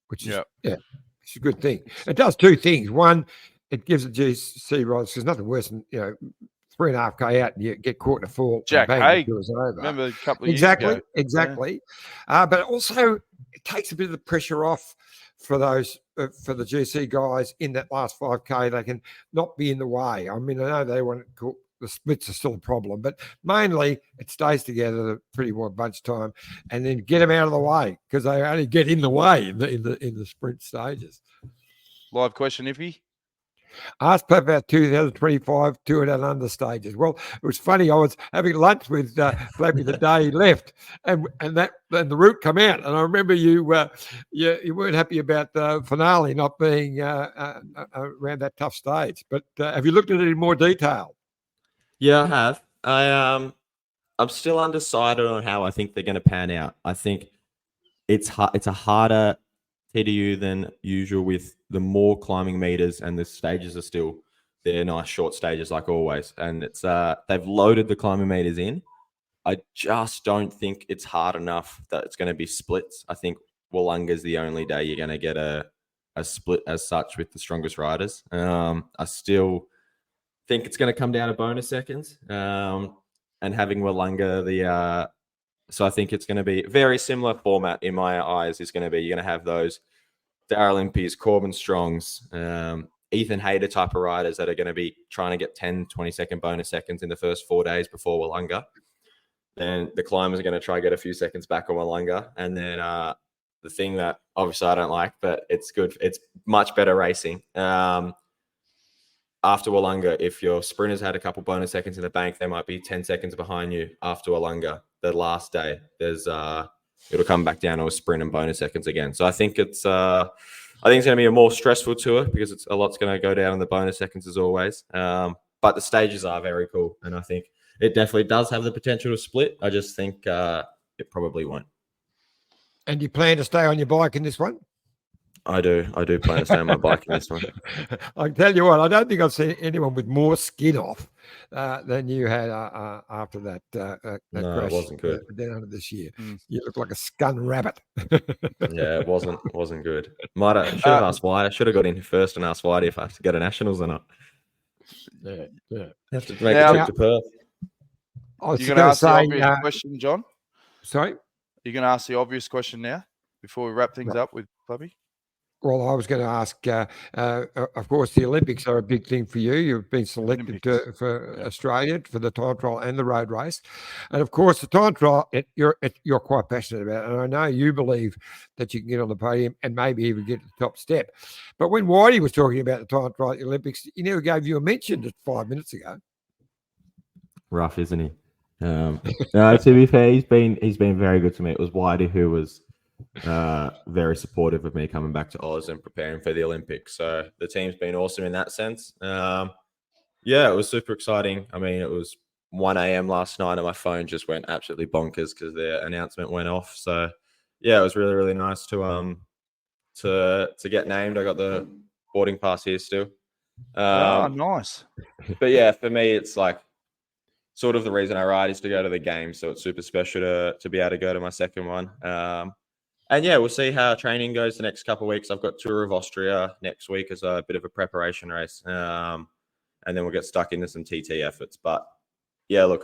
which is it's a good thing. It does 2 things. One, it gives the GC riders, because nothing worse than 3.5K out and you get caught in a fall. Jack Haig, over. remember a couple of years ago. Exactly. But also it takes a bit of the pressure off for those for the GC guys in that last 5K. They can not be in the way. I mean, I know they want to the splits are still a problem, but mainly it stays together pretty well bunch time, and then get them out of the way because they only get in the way in the sprint stages. Live question, Iffy. Asked Plapp about 2025 Tour Down Under stages. Well, it was funny. I was having lunch with Plappy the day he left, and the route come out. And I remember you weren't happy about the finale not being around that tough stage. But have you looked at it in more detail? Yeah, I have. I'm still undecided on how I think they're going to pan out. I think it's a harder TDU than usual with the more climbing meters, and the stages are still they're nice short stages like always. And it's they've loaded the climbing meters in. I just don't think it's hard enough that it's going to be splits. I think Wollonga's the only day you're going to get a split as such with the strongest riders. I still think it's going to come down to bonus seconds, and having Wollonga so I think it's going to be a very similar format in my eyes. Is going to be you're going to have those Darryl Impies, Corbin Strongs, Ethan Hayter type of riders that are going to be trying to get 10, 20-second bonus seconds in the first 4 days before Wollonga. Then the climbers are going to try to get a few seconds back on Wollonga. And then the thing that obviously I don't like, but it's good. It's much better racing. After Wollonga, if your sprinters had a couple bonus seconds in the bank, they might be 10 seconds behind you after Wollonga. The last day, it'll come back down to a sprint and bonus seconds again. So I think it's going to be a more stressful tour because a lot's going to go down in the bonus seconds as always. But the stages are very cool, and I think it definitely does have the potential to split. I just think it probably won't. And you plan to stay on your bike in this one? I do plan to stay on my bike in this one. I tell you what, I don't think I've seen anyone with more skin off than you had after that No, crash. it wasn't good. Down this year. You look like a scun rabbit. Yeah, it wasn't good. Should have asked White. I should have got in first and asked White if I have to go to nationals or not. Yeah. Have to make a trip to Perth. You're going to ask the obvious question, John? Sorry? You're going to ask the obvious question now before we wrap things up with Plappy? Well, I was going to ask, of course, the Olympics are a big thing for you. You've been selected for Australia for the time trial and the road race. And, of course, the time trial, you're quite passionate about it. And I know you believe that you can get on the podium and maybe even get to the top step. But when Whitey was talking about the time trial at the Olympics, he never gave you a mention just 5 minutes ago. Rough, isn't he? No, to be fair, he's been very good to me. It was Whitey who was very supportive of me coming back to Oz and preparing for the Olympics. So the team's been awesome in that sense. Yeah, it was super exciting. I mean, it was 1 a.m. last night and my phone just went absolutely bonkers because the announcement went off. So yeah, it was really, really nice to get named. I got the boarding pass here still. Nice. But yeah, for me, it's sort of the reason I ride is to go to the game. So it's super special to be able to go to my second one. And yeah, we'll see how training goes the next couple of weeks. I've got Tour of Austria next week as a bit of a preparation race. And then we'll get stuck into some TT efforts. But yeah, look,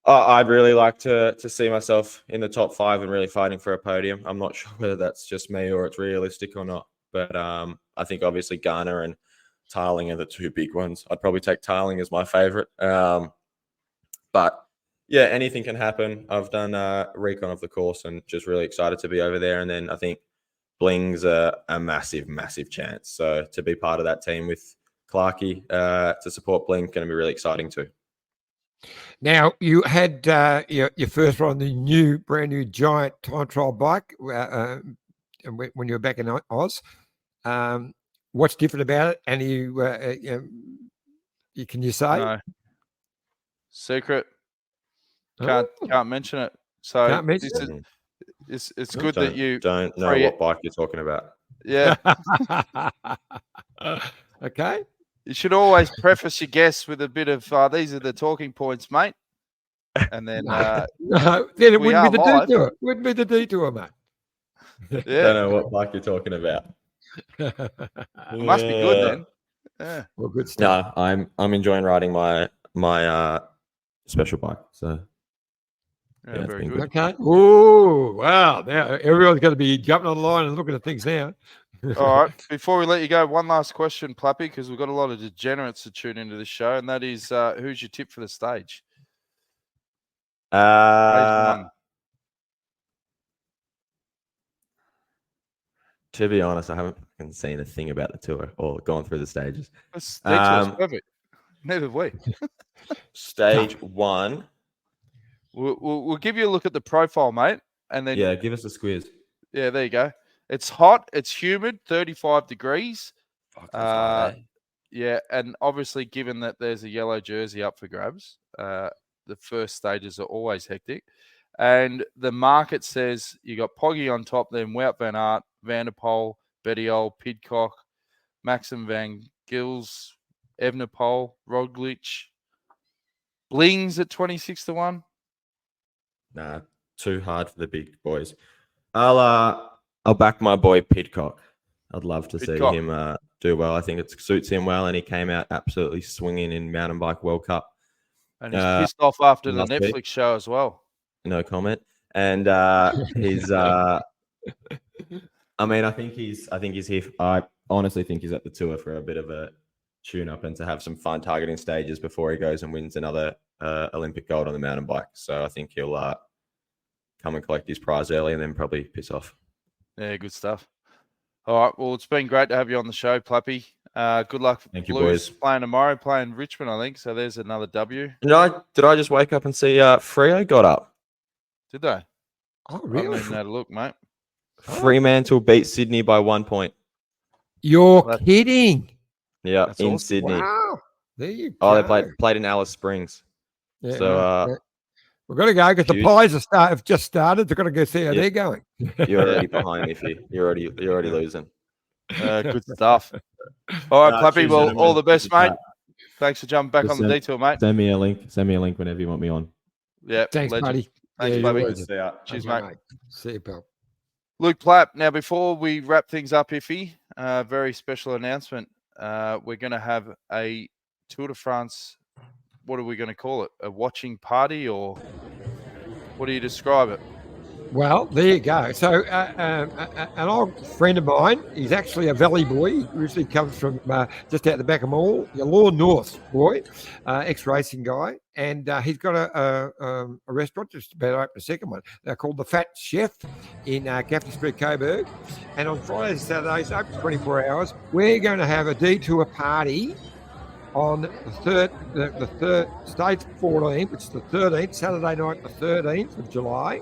I'd really like to see myself in the top 5 and really fighting for a podium. I'm not sure whether that's just me or it's realistic or not. But I think obviously Ghana and Tarling are the 2 big ones. I'd probably take Tarling as my favorite. But yeah, anything can happen. I've done a recon of the course and just really excited to be over there. And then I think Bling's a massive, massive chance. So to be part of that team with Clarkey to support Bling going to be really exciting too. Now, you had your first ride on the brand new giant time trial bike when you were back in Oz. What's different about it? And can you say? No. Secret. Can't mention it. So Can't mention it's good that you don't know what bike you're talking about. Yeah. Okay. You should always preface your guests with a bit of these are the talking points, mate. And then no, then it wouldn't be the detour. Wouldn't be the detour, mate. Yeah. Don't know what bike you're talking about. It must be good then. Yeah. Well, good stuff. No, I'm enjoying riding my special bike. So yeah, very good. Okay. Oh, wow. Now everyone's going to be jumping online and looking at things now. All right. Before we let you go, one last question, Plappy, because we've got a lot of degenerates to tune into this show, and that is, who's your tip for the stage? To be honest, I haven't seen a thing about the tour or gone through the stages. Stage was perfect. Neither have we. Stage 1. We'll give you a look at the profile, mate, and then give us a squeeze. Yeah, there you go. It's hot. It's humid. 35 degrees. Yeah, and obviously, given that there's a yellow jersey up for grabs, the first stages are always hectic. And the market says you got Poggy on top, then Wout van Aert, Van der Poel, Bettiol, Pidcock, Maxim van Gils, Evenepoel, Roglic, Blings at 26-1. Nah, too hard for the big boys. I'll back my boy Pidcock. I'd love to see him do well. I think it suits him well, and he came out absolutely swinging in Mountain Bike World Cup. And he's pissed off after the Netflix show as well. No comment. And he's I think he's here. I honestly think he's at the tour for a bit of a tune-up and to have some fun targeting stages before he goes and wins another Olympic gold on the mountain bike. So I think he'll come and collect his prize early and then probably piss off. Yeah, good stuff. All right. Well, it's been great to have you on the show, Plappy. Good luck for Thank you, Blues boys. playing tomorrow, playing Richmond, I think. So there's another W. Did I just wake up and see Freo got up? Did they? Oh, really? I haven't even had a look, mate. Fremantle beat Sydney by 1 point. You're kidding. Yeah, That's in awesome. Sydney. Wow. There you go. Oh, they played in Alice Springs. Yeah, So we've got to go because the Pies have just started. They've got to go see how they're going. You're already behind me, Fee. You're already losing. Good stuff. All right, Plappy. Well, all the best, mate. Thanks for jumping back on the detour, mate. Send me a link whenever you want me on. Yeah, Thanks, legend. buddy. Thanks, Yeah, Plappy. Cheers, mate. See you, pal. Luke Plapp. Now, before we wrap things up, Iffy, very special announcement. We're going to have a Tour de France. What are we going to call it? A watching party, or what do you describe it? Well, there you go. So an old friend of mine, he's actually a Valley boy. He originally comes from just out the back of Mall, a Law North boy, ex-racing guy. And he's got a restaurant, just about to open a second one. They're called The Fat Chef in Gaffney Street, Coburg. And on Fridays and Saturdays, open 24 hours, we're going to have a detour party on the third stage 14, which is the 13th, Saturday night, the 13th of July.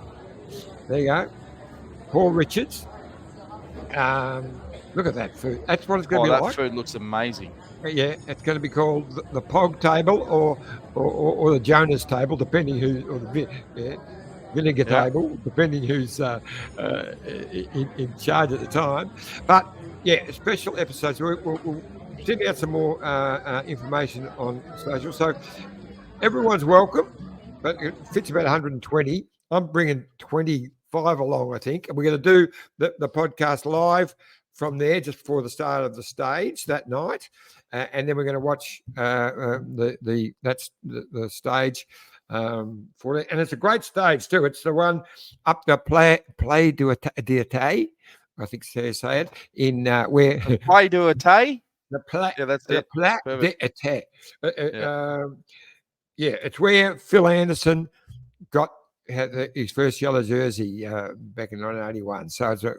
There you go. Paul Richards. Look at that food. That's what it's going to be like. That food looks amazing. Yeah, it's going to be called the Pog Table or the Jonas Table, depending or the Vinegar Table, depending who's in charge at the time. But yeah, special episodes. We'll send out some more information on social. So everyone's welcome, but it fits about 120. I'm bringing 25 along, I think, and we're going to do the podcast live from there just before the start of the stage that night, and then we're going to watch the stage for it, and it's a great stage too. It's the one up the Play du Tay, I think say it in where Play du Tay. The Play, yeah, that's the it. Play du Tay. Yeah, it's where Phil Anderson had his first yellow jersey back in 1981. So it's a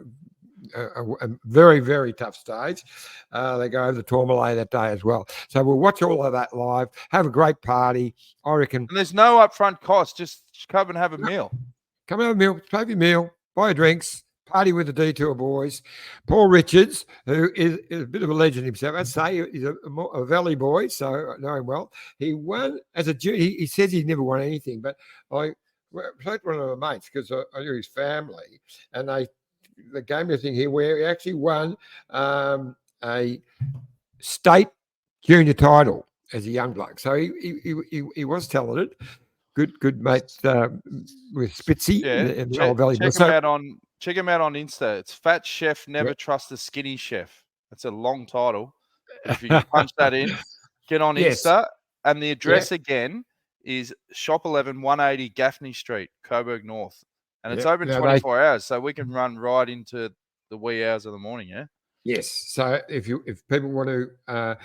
very, very tough stage. They go over the Tourmalet that day as well. So we'll watch all of that live, have a great party. I reckon. And there's no upfront cost. Just come and have a meal. Come and have a meal, pay for your meal, buy your drinks, party with the Detour boys. Paul Richards, who is a bit of a legend himself, I'd say he's a Valley boy, so I know him well. He won as a junior. He says he's never won anything, but I played one of my mates because I knew his family, and they gave me a thing here where he actually won a state junior title as a young bloke. So he was talented. Good mate with Spitzy in the Old Valley. Check him out on Insta. It's Fat Chef Never Trust a Skinny Chef. That's a long title. If you can punch that in, get on Insta. And the address again is Shop 11, 180 Gaffney Street, Coburg North. And it's open 24 hours, so we can run right into the wee hours of the morning, yeah? Yes. So if people want to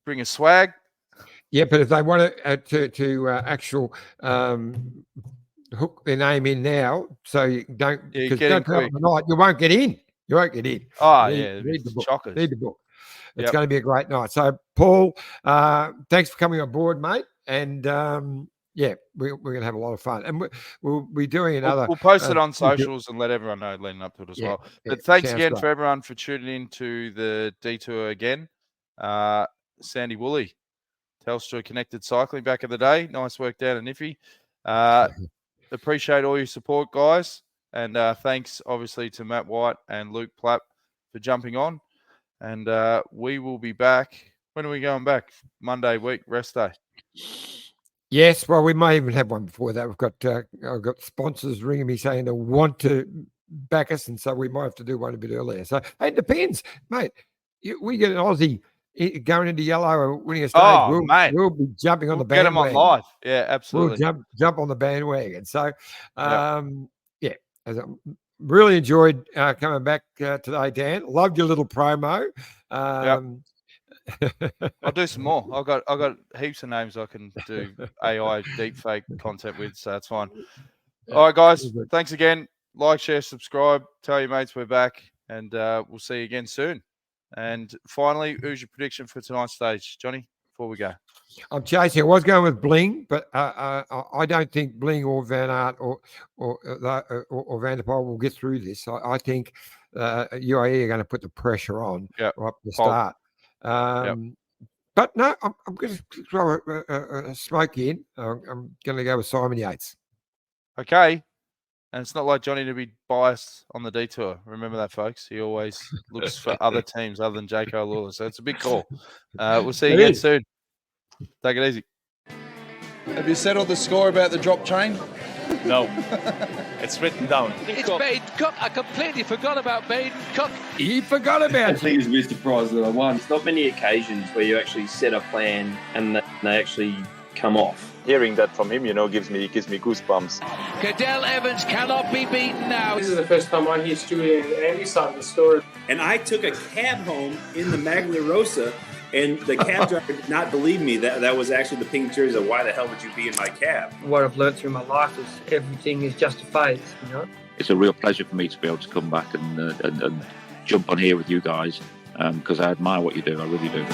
bring a swag. Yeah, but if they want to actual hook their name in now, so you don't because don't tell them tonight, you won't get in. You won't get in. Oh, read the book. Chockers. Read the book. It's going to be a great night. So, Paul, thanks for coming on board, mate. And we're going to have a lot of fun. And we'll be doing another. We'll post it on socials and let everyone know leading up to it as well. But thanks again for everyone for tuning in to the Detour again. Sandy Woolley, Telstra Connected Cycling back in the day. Nice work down in Iffy. Appreciate all your support, guys. And thanks, obviously, to Matt White and Luke Plapp for jumping on. And we will be back. When are we going back? Monday week, rest day. Yes, well, we may even have one before that. I've got sponsors ringing me saying they want to back us, and so we might have to do one a bit earlier. So it depends, mate. We get an Aussie going into yellow or winning a stage. We'll be jumping on the bandwagon. Get them on live. Yeah, absolutely. We'll jump on the bandwagon. So, as I really enjoyed coming back today, Dan. Loved your little promo. I'll do some more. I got heaps of names I can do AI deepfake content with, so that's fine. All right, guys. Thanks again. Like, share, subscribe. Tell your mates we're back, and we'll see you again soon. And finally, who's your prediction for tonight's stage, Johnny? Before we go, I'm chasing. I was going with Bling, but I don't think Bling or Van Aert or Van der Poel will get through this. I think UAE are going to put the pressure on right at the start. But no, I'm going to throw a smoke in. I'm going to go with Simon Yates. Okay. And it's not like Johnny to be biased on the Detour. Remember that, folks. He always looks for other teams other than Jayco Lawler. So it's a big call. We'll see you again soon. Take it easy. Have you settled the score about the drop chain? No. It's written down. It's Baden Cook. I completely forgot about Baden Cook. He forgot about it. I think it's a bit surprised that I won. It's not many occasions where you actually set a plan and they actually come off. Hearing that from him, gives me goosebumps. Cadell Evans cannot be beaten now. This is the first time I hear Stewie and Andy side the story. And I took a cab home in the Maglia Rosa, and the cab driver did not believe me. That was actually the pink jersey. Why the hell would you be in my cab? What I've learned through my life is everything is just a phase, It's a real pleasure for me to be able to come back and jump on here with you guys because I admire what you do. I really do.